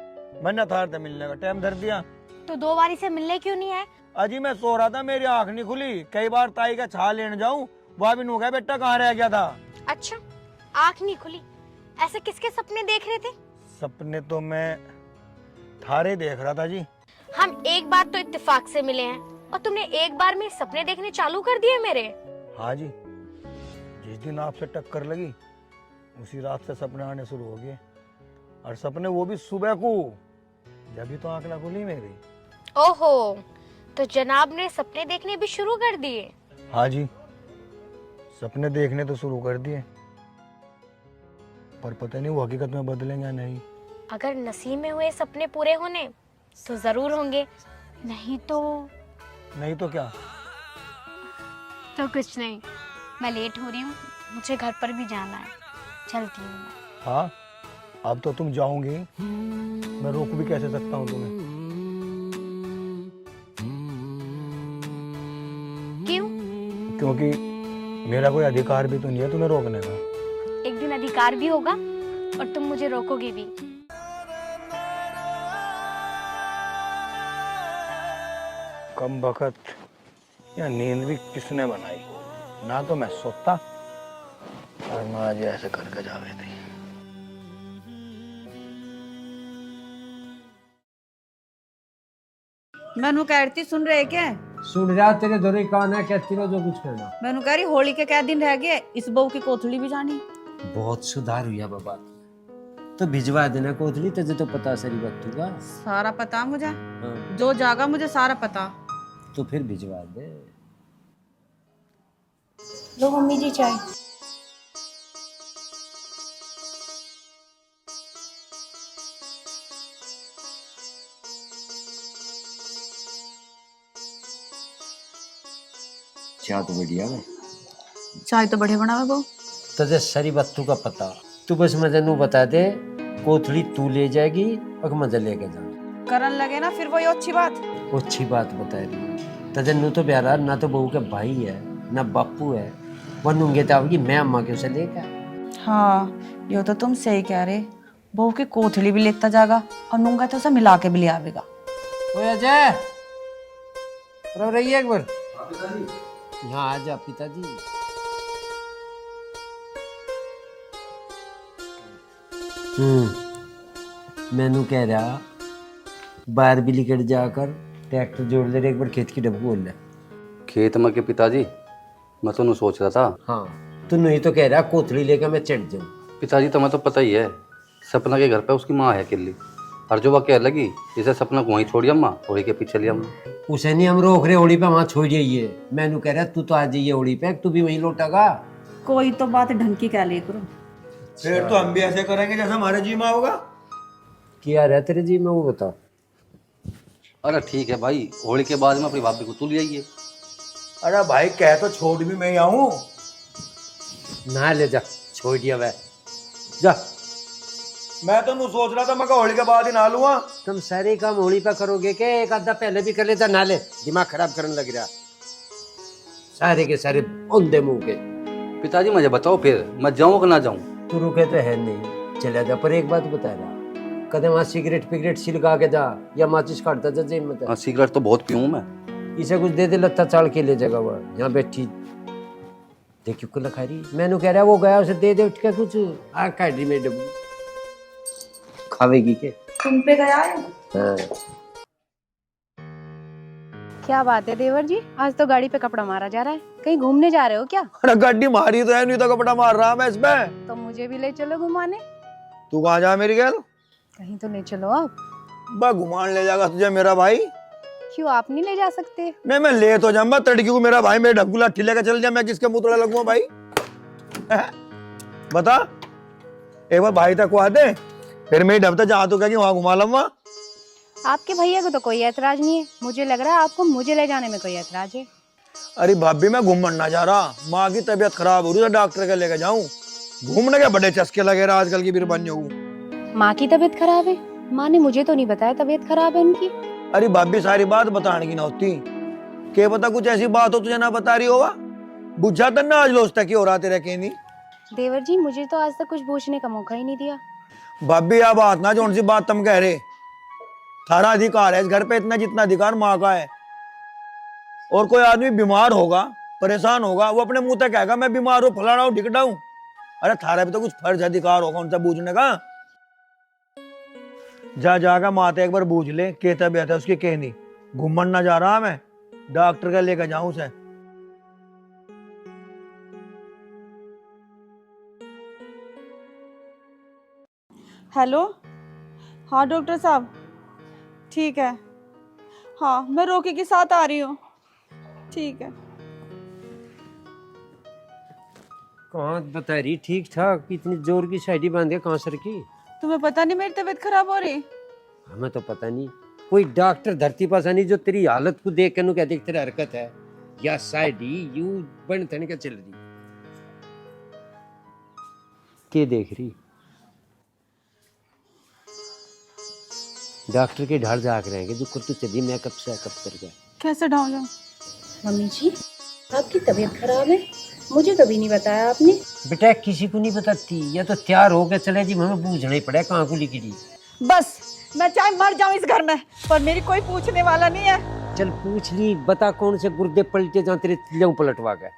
मैंने थारते मिलने का टाइम धर दिया। तो 2 बारी से मिलने क्यों नहीं आए? अजी मैं सो रहा था, मेरी आंख नहीं खुली, कई बार ताई का छाल लेने जाऊं वह भी नु गया बेटा कहाँ रह गया था। अच्छा, आँख नहीं खुली? ऐसे किसके सपने देख रहे थे? सपने तो मैं थारे देख रहा था जी। हम एक बार तो इत्तेफाक से मिले हैं और तुमने एक बार में सपने देखने चालू कर दिए मेरे। हाँ जी, जिस दिन आपसे टक्कर लगी उसी रात से सपने आने शुरू हो गए, और सपने वो भी सुबह को, जब भी तो आंख ना खुली मेरी। ओहो, तो जनाब ने सपने देखने भी शुरू कर दिए? हाँ जी, सपने देखने तो शुरू कर दिए, पर पता नहीं वो हकीकत में बदलेंगे या नहीं। अगर नसीब में हुए सपने पूरे होने तो जरूर होंगे, नहीं तो क्या? तो कुछ नहीं, मैं लेट हो रही हूँ, मुझे घर पर भी जाना है, चलती हूँ मैं। हाँ, अब तो तुम जाओगी, मैं रोक भी कैसे सकता हूँ तुम्हें? क्यों? क्योंकि मेरा कोई अधिकार भी तो नहीं है तुम्हें रोकने का। एक दिन अधिकार भी होगा और तुम मुझे रोकोगे भी। कम बखत या नींद भी किसने बनाई, ना तो मैं सोता और ना आज ऐसे करके जावे थी। मैनू कह रही थी, सुन रहे क्या? सुन रहा तेरे दोरे कान है, कहती रहो जो कुछ कहना। मैनू कह रही होली के क्या दिन रह गए, इस बहू की कोथली भी जानी। बहुत सुधार हुआ बाबा, तो भिजवा देना कोथली, तुझे तो पता सारी बात का। सारा पता मुझे, हाँ। जो जागा मुझे सारा पता। तो फिर भिजवा दे। लो मम्मी जी चाय। चाय तो बढ़िया है। चाय तो बढ़िया बनावे बहू। तुझे सारी बातों का पता, तू बस मुझे नू बता दे, कोथली तू ले जाएगी और मुझे लेके जाना। करन लगे ना फिर वही अच्छी बात। अच्छी बात बता रही तुझे, नू तो प्यारा ना तो बहू के भाई है ना बापू है, वो नूंगे तावगी मैं अम्मा के उसे लेकर। हाँ, यो तो तुम सही कह रहे, बहू की कोथली भी लेता जाएगा और नूंगा तो उसे मिला के भी ले आवेगा। ओए अजय, रो रही है एक बार। यहाँ आ जा पिताजी। मैनू कह रहा बाहर बिली कट जाकर ट्रैक्टर जोड़ ले, एक बार खेत की डब्बू बोल ले। खेत में के पिताजी, मैं तो नहीं सोच रहा था। हाँ, तू नहीं तो कह रहा कोथली लेकर मैं चढ़ जाऊँ। पिताजी तुम्हें तो पता ही है, सपना के घर पे उसकी माँ है अकेली, और जो वह कह लगी इसे सपना को वहीं छोड़िया माँ, होली के पीछे लिया माँ। उसे नहीं हम रोक रहे होली पे, वहां छोड़ जाइए। मैनू कह रहा तू तो आ जाइए होली पे, तू भी वहीं लौटागा। कोई तो बात ढंग की कह ले करो। फिर तो हम भी ऐसे करेंगे जैसे हमारे जी में होगा। क्या रहा तेरे जी में वो बता। अरे ठीक है भाई, होली के बाद में अपनी भाभी को तू ले आइए। अरे भाई कह तो छोड़ भी मैं ही आऊं। ना ले जा, छोड़ दिया वह, जा। मैं तो नहीं सोच रहा था, मैं होली के बाद ही नहा लूंगा। तुम सारे काम होली पे करोगे के एक आधा पहले भी कर लेता, नाले दिमाग खराब करने लग रहा, सारे के सारे औंधे मुंह के। पिताजी मुझे बताओ फिर मैं जाऊँ कि ना जाऊँ? तू रुके तो है नहीं, चला जा। पर एक बात बता रहा, कदम वहाँ सिगरेट पिगरेट सिलका के जा या माचिस काटता जा जेब में। हाँ सिगरेट तो बहुत पीऊँ मैं। इसे कुछ दे दे, लत्ता चाल के ले जाएगा वह। यहाँ बैठी देखियो को लखा रही, मैंने कह रहा वो गया, उसे दे दे उठ के कुछ। आ काटी में डब्बू खावेगी के तुम पे गया है। हाँ। क्या बात है देवर जी, आज तो गाड़ी पे कपड़ा मारा जा रहा है, कहीं घूमने जा रहे हो क्या? अरे गाड़ी मारी तो है, नहीं तो कपड़ा मार रहा मैं इसमें। तो मुझे भी ले चलो घुमाने। तू कहाँ जा मेरी गैल? कहीं तो ले चलो आप। बा घुमान ले जाएगा तुझे मेरा भाई? क्यों आप नहीं ले जा सकते? नहीं मैं ले तो जाऊंगा, तड़की को मेरा भाई मेरे ढब्बू लाठी लेकर चल जा, मैं किसके मुंह तोड़ा लगूंगा भाई? बता, एक बार भाई तक को आ दे, फिर मैं ढबता जहाँ तो क्या कि वहां घुमा लूंगा। आपके भैया को तो कोई ऐतराज नहीं है, मुझे लग रहा है आपको मुझे ले जाने में कोई ऐतराज है। अरे भाभी मैं घूमन ना जा रहा, माँ की तबीयत खराब हो रही है, डॉक्टर के लेके जाऊं। घूमने के बड़े चस्के लगे रहा आजकल की बीर बन जाऊं। माँ की तबीयत खराब है? माँ ने मुझे तो नहीं बताया तबीयत खराब है उनकी। अरे भाभी सारी बात बताने की ना होती, क्या पता कुछ ऐसी बात हो तुझे ना बता रही होगा। बुझा तो ना आज लोस्ता की हो रहा तेरा के नहीं। देवर जी मुझे तो आज तक कुछ पूछने का मौका ही नहीं दिया। भाभी आप बात ना जोन सी बात तुम कह रहे, थारा अधिकार है इस घर पे इतना जितना अधिकार माँ का है। और कोई आदमी बीमार होगा, परेशान होगा, वो अपने मुंह तक कहेगा मैं बीमार हूँ, फलाना हूँ, ढिकटा हूँ। अरे थारा भी तो कुछ फर्ज अधिकार होगा उनसे पूछने का। जा जाकर माता एक बार पूछ ले के तबीयत है उसकी, के नहीं। घूमन ना जा रहा मैं, डॉक्टर का लेकर जाऊं उसे। हेलो, हाँ डॉक्टर साहब, ठीक है। हाँ मैं रोकी के साथ आ रही हूँ, ठीक है। कहाँ बता रही ठीक ठाक, इतनी जोर की साइडी बांधे कहाँ सर की? तुम्हें पता नहीं मेरी तबीयत खराब हो रही? हमें तो पता नहीं, कोई डॉक्टर धरती पर नहीं जो तेरी हालत को देख के कहते तेरी हरकत है या साइडी यू बन तन के चल रही। के देख रही? डॉक्टर के ढाल जाग रहे हैं जो कर तू चली मेकअप शेकअप कर गया। कैसे ढाल जाऊं? मम्मी जी आपकी तबीयत खराब है, मुझे कभी नहीं बताया आपने। बेटा किसी को नहीं बताती, या तो तैयार होकर चले जी, हमें पूछना ही पड़ा कहाँ को लिखी। बस मैं चाहे मर जाऊं इस घर में, पर मेरी कोई पूछने वाला नहीं है। चल पूछ ली, बता कौन से गुर्दे पलटे जहाँ तेरे तिलंग पलटवा गए।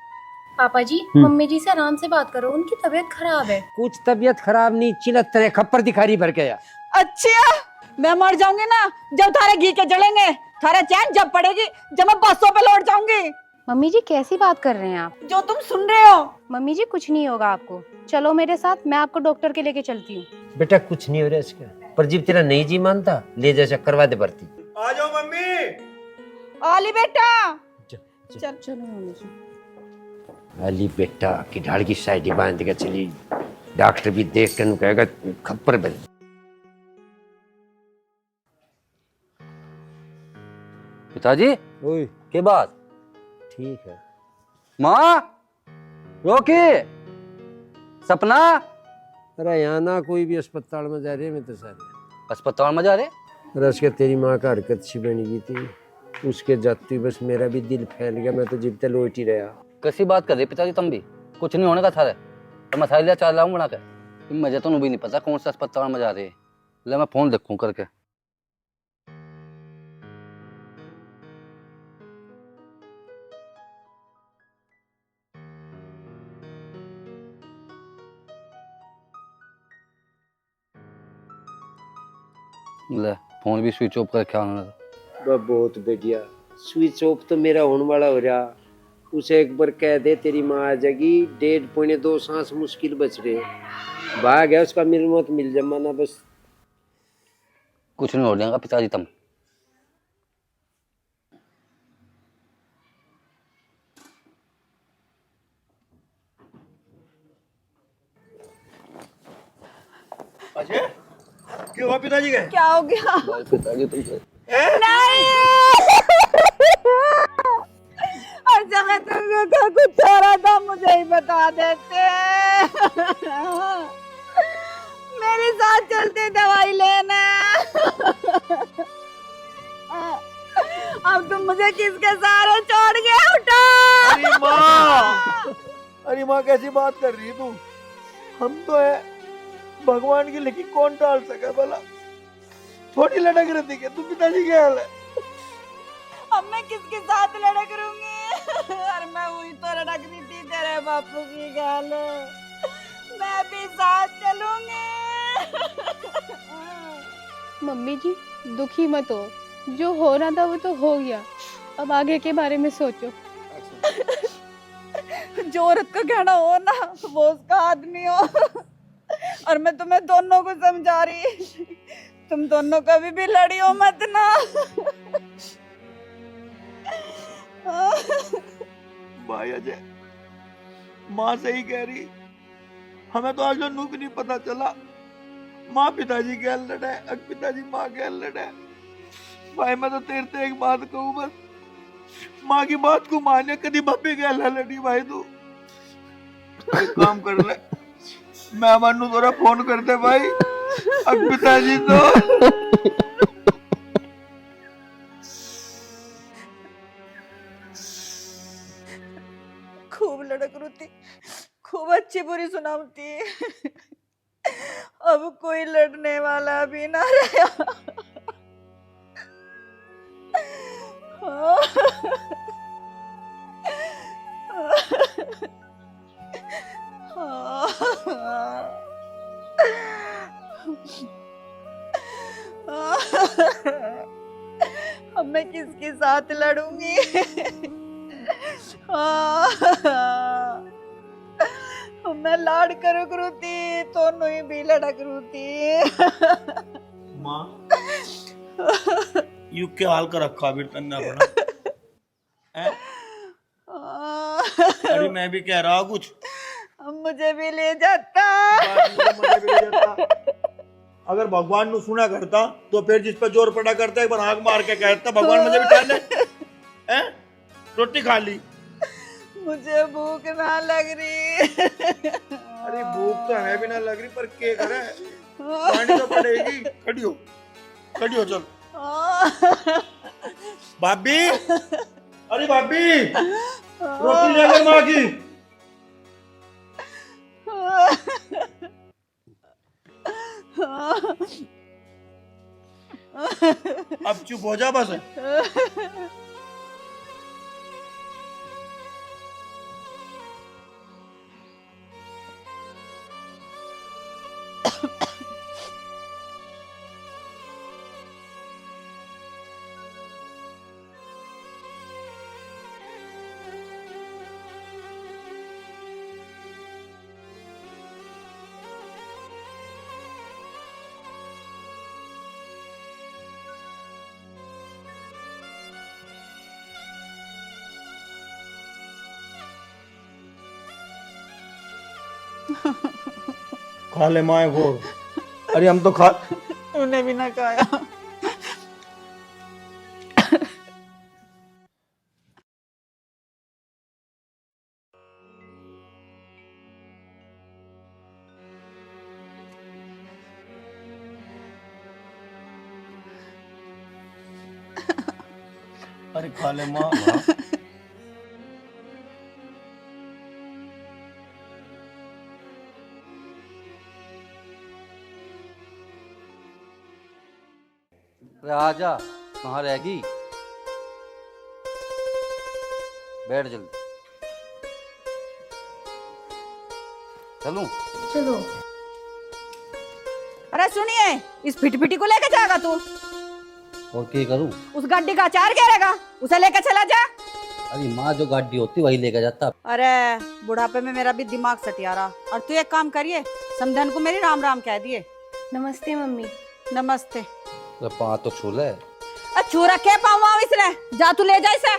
पापा जी मम्मी जी से आराम से बात करो, उनकी तबीयत खराब है। कुछ तबीयत खराब नहीं, चिलत तेरे खप्पर दिखा रही भर गया। अच्छा मैं मर जाऊंगी ना जब थारे घी के जलेंगे, थारे चैन जब पड़ेगी जब मैं बसों पे लौट जाऊंगी। मम्मी जी कैसी बात कर रहे हैं आप? जो तुम सुन रहे हो। मम्मी जी कुछ नहीं होगा आपको, चलो मेरे साथ, मैं आपको डॉक्टर के लेके चलती हूँ। बेटा कुछ नहीं हो रहा इसका, पर जब तेरा नहीं जी मानता ले जा, करवा दे भर्ती। आ जाओ मम्मी। आली बेटा चल चलो मम्मी जी। अली बेटा की ढाल की साइड बांध के चली, डॉक्टर भी देख कर कहेगा खप्पर बन। पिताजी ओए के बात? ठीक है। माँ, रोकी, सपना। अरे यहाँ ना कोई भी अस्पताल में जा रहे, मैं तो सारे अस्पताल में जा रहे? रस के तेरी माँ का हरकत सी बन गई थी, उसके जाती बस मेरा भी दिल फैल गया, मैं तो जिब तक लोट ही रहा। कैसी बात कर रहे पिताजी तुम भी? कुछ नहीं होने का था रे, तो मैं लिया चार लाऊं बना के। मुझे तो भी नहीं पता कौन सा अस्पताल में जा रहे। ले मैं फोन देखूं करके। ले फोन भी स्विच ऑफ करके आने लगा। बहुत बढ़िया, स्विच ऑफ तो मेरा होने वाला हो रहा। उसे एक बार कह दे तेरी माँ आ जाएगी, 1.5-2 सांस मुश्किल बच रहे, भाग है उसका मिल मत मिल जमाना बस। कुछ नहीं हो जाएगा पिताजी तुम। अजय क्यों हुआ पिताजी के? क्या हो गया? पिताजी तुम नहीं का कुछ हो रहा था मुझे ही बता देते। मेरे साथ चलते दवाई लेने। अब तुम मुझे किसके सहारे छोड़ के उठो। अरे माँ कैसी बात कर रही है तू? हम तो है भगवान की, लेकिन कौन टाल सके भला? थोड़ी लड़क रही थी क्या? तू पिताजी क्या हाल है? अब मैं किसके साथ लड़क करूंगी? और मैं हुई तो लड़क रही थी तेरे बापू की गाल। मैं भी साथ चलूंगी। मम्मी जी दुखी मत हो, जो होना था वो तो हो गया, अब आगे के बारे में सोचो। जो औरत का कहना हो ना वो उसका आदमी हो। और मैं तुम्हें दोनों को समझा रही, तुम दोनों कभी भी लड़ियो मत ना। भाई अजय, माँ सही कह रही। हमें तो आज नूक नहीं पता चला माँ पिताजी क्या लड़े, पिताजी माँ क्या लड़े। भाई मैं तो तेरे से एक बात कहूँ बस, माँ की बात को माने, कभी बापी क्या लड़ी। भाई तू एक काम कर ले, मैं मनु थोड़ा फोन कर दे भाई। अब पिताजी तो खूब लड़क रूती, खूब अच्छी बुरी सुनावती। अब कोई लड़ने वाला भी ना रहा। अब मैं किसके साथ लड़ूंगी? मैं लाड करो करूती तो नहीं भी लड़क रूती। माँ यू क्या हाल कर रखा भी तन्ना बड़ा हैं? अरे मैं भी कह रहा कुछ, मुझे भी ले जाता। मुझे भी ले जाता। अगर भगवान नु सुना करता तो फिर जिस पर जोर पड़ा करता एक बार आग मार के कहता भगवान मुझे भी टाल ले। हैं? रोटी खा ली। मुझे भूख ना लग रही। अरे भूख तो हमें भी ना लग रही, पर क्या करे, पानी तो पड़ेगी। खड़ी हो चल। भाभी, अरे भाभी रोटी ले ले माँ की। अब चुप हो जा बस। खा ले माए घोर। अरे हम तो खा, तूने भी ना खाया। अरे खा ले माँ। अरे आजा, कहाँ रहेगी? बैठ जल्दी। चलूं? चलो। अरे सुनिए, इस फिटफिटी को लेके जाएगा तू? और क्या करूं? उस गड्डी का अचार क्या रहेगा? उसे लेकर चला जा। अरे माँ जो गाड़ी होती वही लेकर जाता। अरे बुढ़ापे में मेरा भी दिमाग सटिया रहा। और तू एक काम करिए, समधन को मेरी राम राम कह दिए। नमस्ते मम्मी। नमस्ते। अरे पाँव तो छू ले। छू रखे पाँव इसने, जा तू ले जा इसे।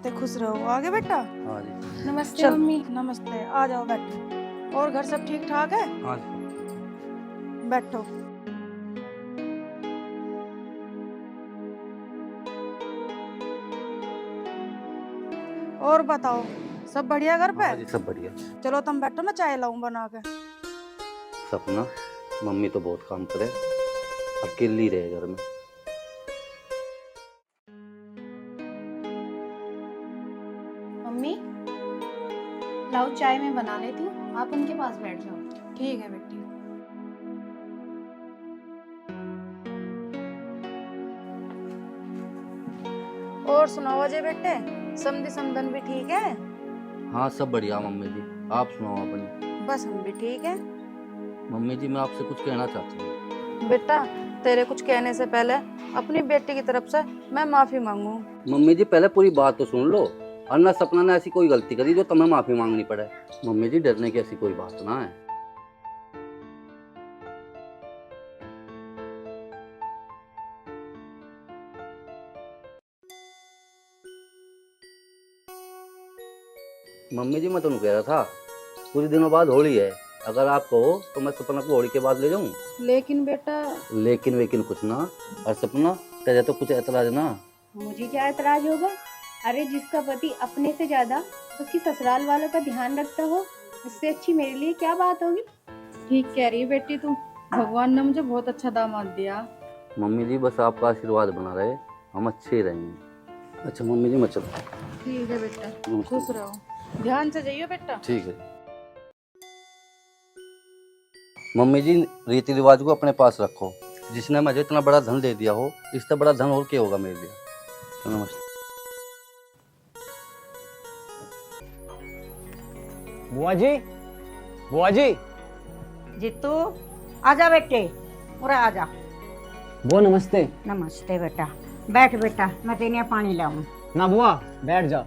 नमस्ते, खुश रहो। आगे बेटा। हाँ जी। नमस्ते चल। मम्मी। नमस्ते, आ जाओ बैठो। और घर सब ठीक ठाक है? हाँ जी। बैठो। और बताओ, सब बढ़िया घर पे? हाँ जी, सब बढ़िया। चलो तुम बैठो, मैं चाय लाऊं बना के। सपना, मम्मी तो बहुत काम करे, अकेली रहे घर में। मम्मी लाओ चाय मैं बना लेती हूँ, आप उनके पास बैठ जाओ। ठीक है बेटी। और सुनाओ अजय बेटे, समधी समदन भी ठीक है? हाँ, सब बढ़िया मम्मी जी। आप सुनाओ अपनी। बस हम भी ठीक है। मम्मी जी, मैं आपसे कुछ कहना चाहती हूँ। बेटा, तेरे कुछ कहने से पहले अपनी बेटी की तरफ से मैं माफी मांगू। मम्मी जी, पहले पूरी बात तो सुन लो। अन्ना सपना ने ऐसी कोई गलती करी जो तुम्हें माफी मांगनी पड़े? मम्मी जी, डरने की ऐसी कोई बात ना है। मम्मी जी, मैं तुम कह रहा था, कुछ दिनों बाद होली है। अगर आप कहो तो मैं सपना को होली के बाद ले जाऊं। लेकिन बेटा। लेकिन कुछ ना। और सपना, तेरे तो कुछ एतराज ना? मुझे क्या एतराज होगा? अरे जिसका पति अपने से ज्यादा उसकी ससुराल वालों का ध्यान रखता हो, इससे अच्छी मेरे लिए क्या बात होगी। ठीक कह रही है बेटी तू, भगवान ने मुझे बहुत अच्छा दामाद दिया। मम्मी जी, बस आपका आशीर्वाद बना रहे, हम अच्छे ही रहेंगे। अच्छा मम्मी जी, मैं चलता हूँ। ठीक है बेटा, नमस्ते। खुश रहो, ध्यान से जाइए बेटा। ठीक है मम्मी जी, रीति रिवाज को अपने पास रखो। जिसने मुझे इतना बड़ा धन दे दिया हो, इससे बड़ा धन और क्या होगा मेरे लिए। नमस्ते। बुआ जी, बुआ जी। जितू आजा बेटे, पूरा आजा। बुआ नमस्ते। नमस्ते बेटा, बैठ बेटा, मैं तेरे लिए पानी लाऊं। ना बुआ, बैठ जा।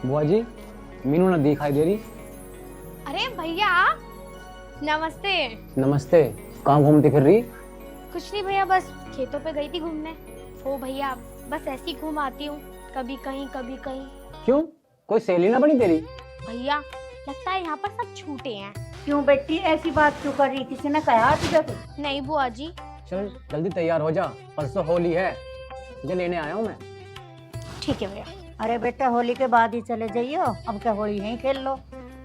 बुआ जी, मीनू ना दिखाई दे रही। अरे भैया, नमस्ते। नमस्ते। कहाँ घूमती फिर रही? कुछ नहीं भैया, बस खेतों पे गई थी घूमने। ओ भैया, बस ऐसी घूम आती हूँ, कभी कहीं कभी कहीं। क्यों, कोई सहेली ना बनी तेरी? भैया, लगता है यहाँ पर सब छूटे हैं। क्यों बेटी, ऐसी बात क्यों कर रही? किसी ने कहा तुझे कुछ? नहीं बुआ जी। चल जल्दी तैयार हो जा, परसों होली है, तुझे लेने आया हूँ मैं। ठीक है भैया। अरे बेटा, होली के बाद ही चले जाइयो, अब क्या होली यहीं खेल लो।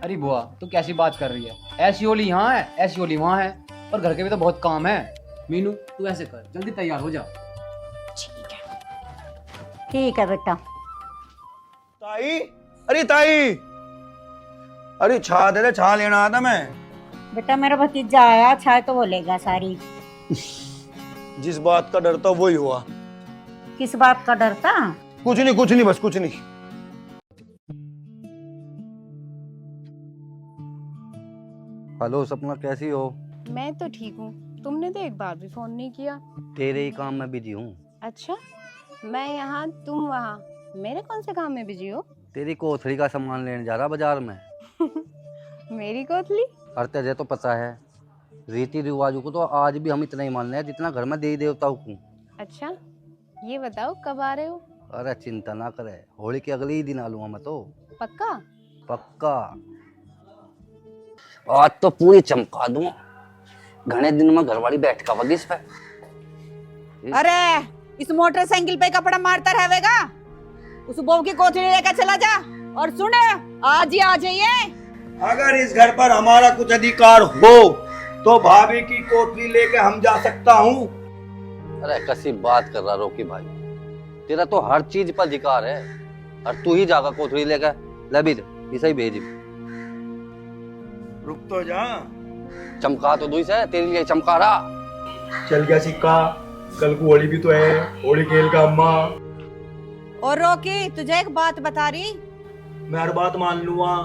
अरे बुआ, तू कैसी बात कर रही है? ऐसी होली यहाँ है, ऐसी होली वहाँ है, और घर के भी तो बहुत काम है। मीनू, तू ऐसे कर, जल्दी तैयार हो जा। ठीक है। ठीक है बेटा। ताई, अरे ताई, अरे छा दे दे, छा लेना आता मैं। बेटा मेरा भतीजा आया, छाय तो वो लेगा सारी। जिस बात का डर था वही हुआ। किस बात का डर था? कुछ नहीं, बस कुछ नहीं। हेलो सपना, कैसी हो? मैं तो ठीक हूँ, तुमने तो एक बार भी फोन नहीं किया। तेरे ही काम में बिजी हूँ। अच्छा, मैं यहाँ तुम वहाँ, मेरे कौन से काम में बिजी हो? तेरी कोथड़ी का सामान लेने जा रहा बाजार में। मेरी कोतली? और तुझे तो पता है, रीति रिवाजों को तो आज भी हम इतना ही मान रहे हैं जितना घर में देवी देवताओं को। अच्छा, ये बताओ कब आ रहे हो? अरे चिंता ना करे, होली के अगले ही दिन आ लूंगा मैं तो। पक्का? पक्का। आज तो पूरी चमका दूं। घने दिन में घरवाली बैठ का वगी इस पे। अरे इस मोटरसाइकिल पे कपड़ा मारता रहेगा, उस बहू की कोठरी लेकर चला जा। और सुन, आज ही आ जाइए। अगर इस घर पर हमारा कुछ अधिकार हो तो भाभी की कोठरी लेके हम जा सकता हूँ। अरे कैसी बात कर रहा रोकी भाई, तेरा तो हर चीज पर अधिकार है, और तू ही जागा कोठरी लेकर। लबीर, इसे ही भेज। रुक तो जा। चमका तो दुई से, तेरे लिए चमका रहा। चल गया सिक्का, कल को होली भी तो है, होली खेल का अम्मा। और रोकी, तुझे एक बात बता रही, मैं हर बात मान लूंगा।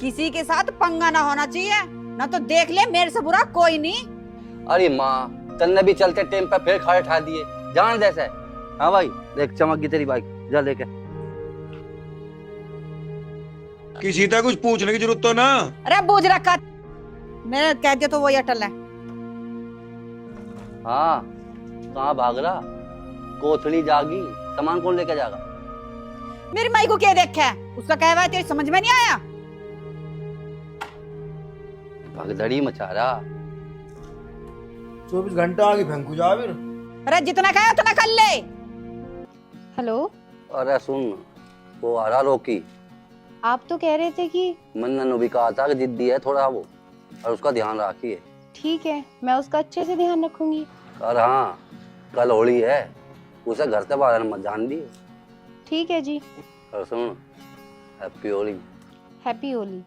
किसी के साथ पंगा ना होना चाहिए, ना तो देख ले मेरे से बुरा कोई नहीं। अरे माँ, तन्ने भी चलते टाइम पे फिर खाए ठा दिए, जान जैसे। हाँ भाई, देख चमक गई तेरी बाइक, जा लेके। किसी से कुछ पूछने की जरूरत तो ना। अरे बूझ रखा, मैं कह दिया तो वही अटल है। हाँ, कहाँ भाग रहा? कोथड़ी जागी, सामान कौन लेके जाएगा? मेरी माई को क्या देखा है? उसका कहवा है तेरी समझ में नहीं आया? भगदड़ी मचा रहा। 24 घंटा आगे फेंकू जा फिर। अरे जितना कहा उतना कर ले। हेलो, अरे सुन, वो आ रहा रोकी। आप तो कह रहे थे कि मन्ना ने भी कहा था कि जिद्दी है थोड़ा वो, और उसका ध्यान रखिए। ठीक है, मैं उसका अच्छे से ध्यान रखूंगी। और हाँ, कल होली है, उसे घर से बाहर मत जान दी। ठीक है जी। और सुन, हैप्पी होली। हैप्पी होली।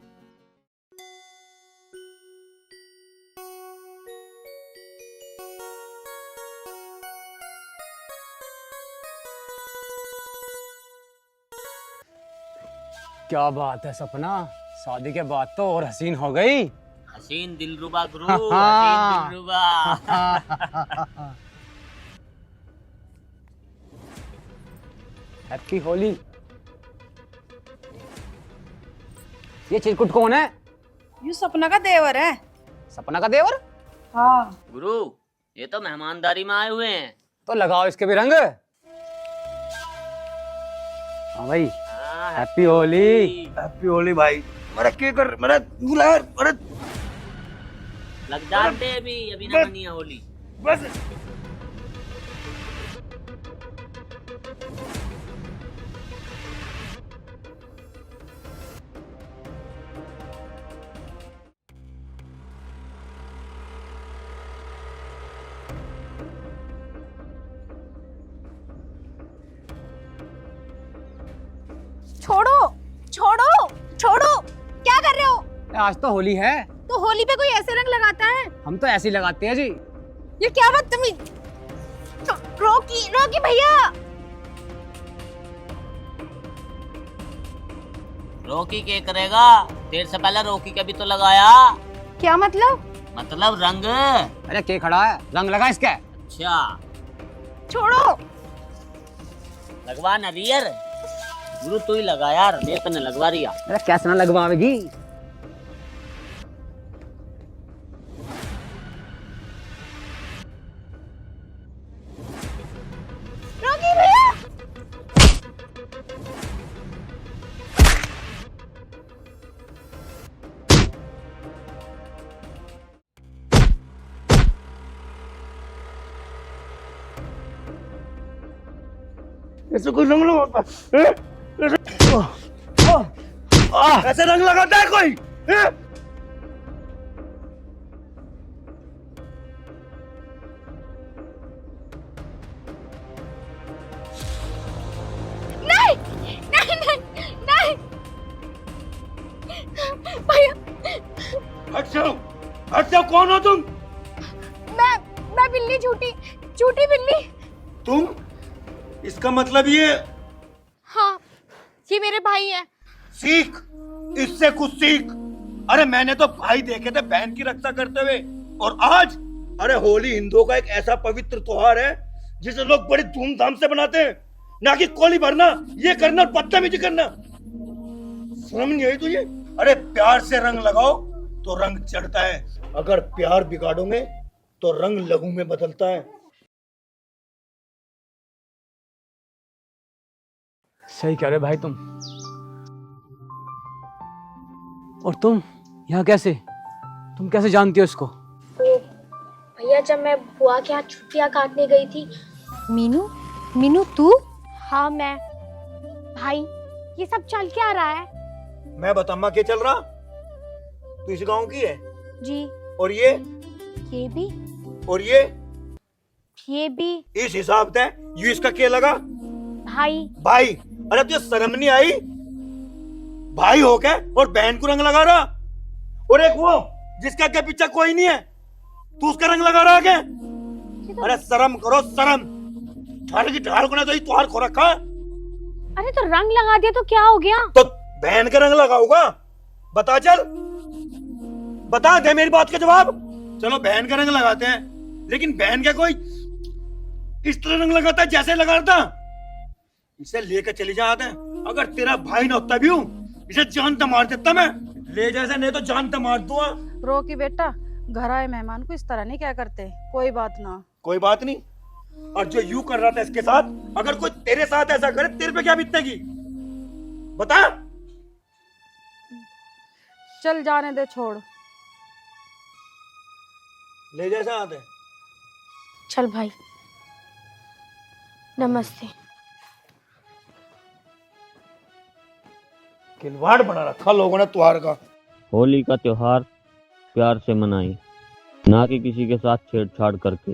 क्या बात है सपना, शादी के बाद तो और हसीन हो गई। हसीन दिलरुबा गुरु, हाँ। हसीन दिलरुबा। हैप्पी होली। ये चिरकुट कौन है? ये सपना का देवर है। सपना का देवर? हाँ। गुरु, ये तो मेहमानदारी में आए हुए हैं। तो लगाओ इसके भी रंग। हाँ भाई, हैप्पी होली। हैप्पी होली भाई। मेरा के कर, मेरा बुला, मेरा लग जाते अभी ना मनी है होली। बस छोड़ो छोड़ो छोड़ो, क्या कर रहे हो? आज तो होली है। तो होली पे कोई ऐसे रंग लगाता है? हम तो ऐसे ही लगाते हैं जी। ये क्या बदतमीज। रोकी रोकी भैया। रोकी के करेगा? देर से पहले रोकी के भी तो लगाया। क्या मतलब? मतलब रंग। अरे के खड़ा है, रंग लगा इसके। अच्छा, छोड़ो। लगवा ना रियर। गुरु तू ही लगा यार, मैं तो नहीं लगवा रही। अरे कैसे ना लगवावेगी। रोकी भैया। ऐसे कोई रंग लगाता है? ऐसे रंग लगाता है कोई? नहीं नहीं नहीं नहीं भैया। हट जाओ, हट जाओ। कौन हो तुम? मैं बिल्ली, झूठी झूठी बिल्ली। तुम? इसका मतलब ये? हाँ, ये मेरे भाई हैं। सीख, इससे कुछ सीख। अरे मैंने तो भाई देखे थे बहन की रक्षा करते हुए, और आज? अरे होली हिंदुओं का एक ऐसा पवित्र त्योहार है जिसे लोग बड़ी धूमधाम से मनाते हैं, ना कि कोली भरना, ये करना और बदतमीजी करना। शर्म नहीं आई तुझे? अरे प्यार से रंग लगाओ तो रंग चढ़ता है, अगर प्यार बिगाड़ोगे तो रंग लहू में बदलता है। सही कह रहे भाई तुम। और तुम यहाँ कैसे? तुम कैसे जानती हो इसको? भैया, जब मैं बुआ के यहाँ छुट्टियाँ काटने गई थी। मीनू, मीनू तू? हाँ मैं। भाई, ये सब चल क्या रहा है? मैं बताऊँ क्या चल रहा? तू इस गांव की है? जी। और ये भी? और ये भी। इस हिसाब से यू इसका क्या लगा? भाई। भाई? अरे तुझे शर्म नहीं आई? भाई हो के और बहन को रंग लगा रहा, और एक वो जिसका के पीछे कोई नहीं है, तू उसका रंग लगा रहा क्या? अरे शर्म करो, शर्म। ढाल की ढाल को ना तो ये त्योहार खो रखा। अरे तो रंग लगा दिया तो क्या हो गया? तो बहन का रंग लगाऊंगा? बता, चल बता, दे मेरी बात का जवाब। चलो बहन का रंग लगाते हैं, लेकिन बहन का कोई इस तरह रंग लगाता है जैसे लगा रहा था। इसे लेकर चली जाते हैं। अगर तेरा भाई ना होता भी हूँ, इसे जान तो मार देता मैं। ले जैसे, नहीं तो जान तो मार दूंगा। रोकी बेटा, घर आए मेहमान को इस तरह नहीं क्या करते। कोई बात ना। कोई बात नहीं। और जो यूं कर रहा था इसके साथ, अगर कोई तेरे साथ ऐसा करे, तेरे पे क्या बीतेगी बता। चल जाने दे, छोड़। ले जैसा आते चल भाई, नमस्ते। खिलवाड़ बना रखा लोगों ने त्योहार का। होली का त्योहार प्यार से मनाएं, ना कि किसी के साथ छेड़छाड़ करके।